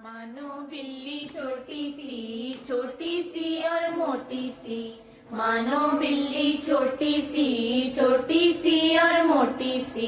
मानो बिल्ली छोटी सी और मोटी सी। मानो बिल्ली छोटी सी और मोटी सी।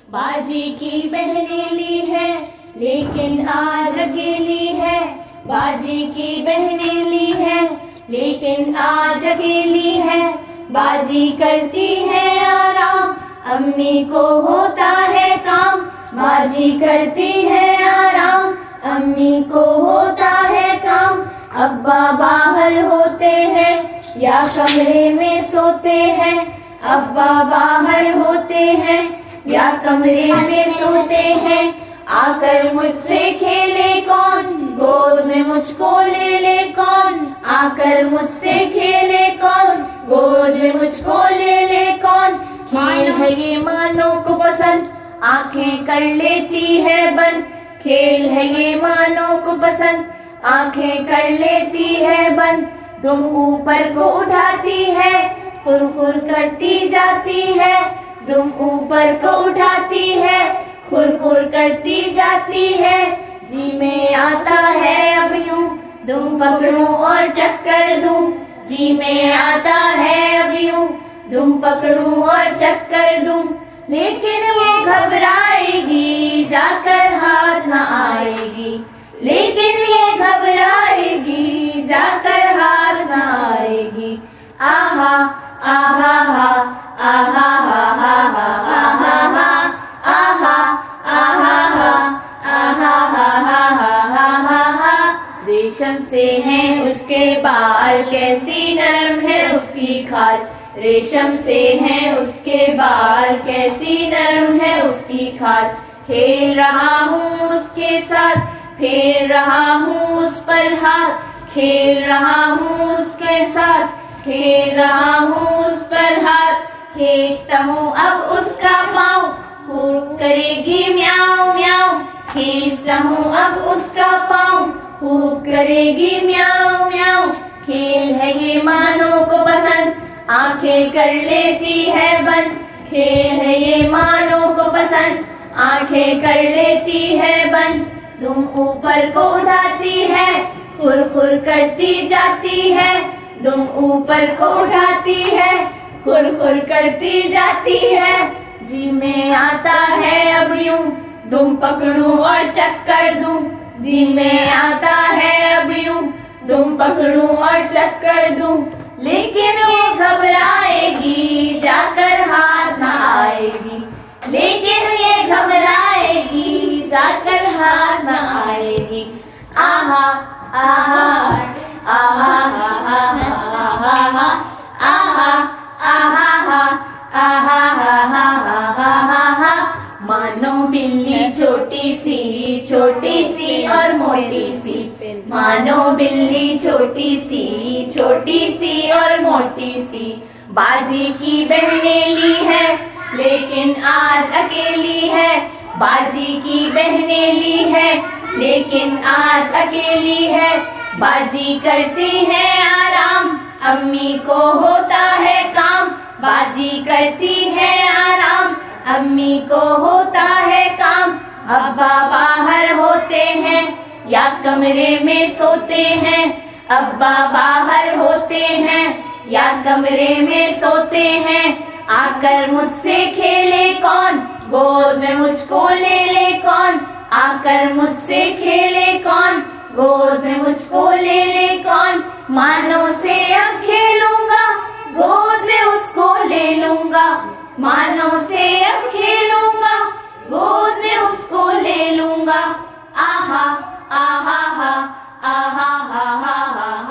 बाजी की बहने ली है लेकिन आज अकेली है। बाजी की बहने ली है लेकिन आज अकेली है। बाजी करती है आराम, अम्मी को होता है काम। बाजी करती है आराम, अम्मी को होता है काम। अब्बा बाहर होते हैं या कमरे में सोते हैं। अब्बा बाहर होते हैं या कमरे में सोते हैं। आकर मुझसे खेले कौन, गोद में मुझको ले ले कौन। आकर मुझसे खेले कौन, गोद में मुझको ले ले कौन। खेल है ये मानो को पसंद, आंखें कर लेती है बंद। खेल है ये मानो को पसंद, आंखें कर लेती है बंद। दुम ऊपर को उठाती है, फुर करती जाती है। दुम ऊपर को उठाती है, फुर करती जाती है। जी में आता है अब यूं, दुम पकड़ूं और चक्कर दूं। जी में आता है अब यूं, दुम पकड़ूं और चक्कर दूं। लेकिन वो घबराएगी, जाकर हाथ न आएगी। लेकिन ये घबराएगी, जाकर हाथ न आएगी। आहा आहा हा, आहा हा हा हा, आहा हा, आहा आहा हा, आहा हा हा हा हा हा। रेशम से हैं उसके बाल, कैसी नरम है उसकी खाल। रेशम से हैं उसके बाल, कैसी नरम है उसकी खाल। खेल रहा हूँ उसके साथ, फेर रहा हूँ उस पर हाथ। खेल रहा हूँ उसके साथ, खेल रहा हूँ उस पर हाथ। खींचता हूँ अब उसका पाँव, खूब करेगी म्याऊं म्याऊं। खींचता हूँ अब उसका पाँव, खूब करेगी म्याऊं म्याऊं। खेल है ये मानो को पसंद, आंखें कर लेती है बंद। खेल है ये मानो को पसंद, आंखें कर लेती है बंद। दुम ऊपर को उठाती है, फुर करती जाती है। दुम ऊपर को उठाती है, फुर करती जाती है। जी में आता है अब यूं, दुम पकड़ूं और चक्कर दूं। जी में आता है अब यूं, दुम पकड़ूं और चक्कर दूं। लेकिन वो घबराएगी, जाकर हाथ न आएगी। लेकिन ये घबराएगी, जाकर हाथ न आएगी। आहा आहा आहा हा हा हा हा, आहा आहा हा, आहा हा हा हा हा। मानो बिल्ली छोटी सी और मोटी सी। मानो बिल्ली छोटी सी और मोटी सी। बाजी की बहने ली है लेकिन आज अकेली है। बाजी की बहने ली है लेकिन आज अकेली है। बाजी करती है आराम, अम्मी को होता है काम। बाजी करती है आराम, अम्मी को होता है काम। अब्बा बाहर होते हैं या कमरे में सोते हैं। अब्बा बाहर होते हैं या कमरे में सोते हैं। आकर मुझसे खेले कौन, गोद में मुझको ले ले कौन। आकर मुझसे खेले कौन, गोद में मुझको ले ले कौन। मानो से अब खेलूंगा, गोद में उसको ले लूंगा। मानो से अब खेलूंगा, गोद में उसको ले लूंगा। आहा आहा हा, आहा हा हा हा।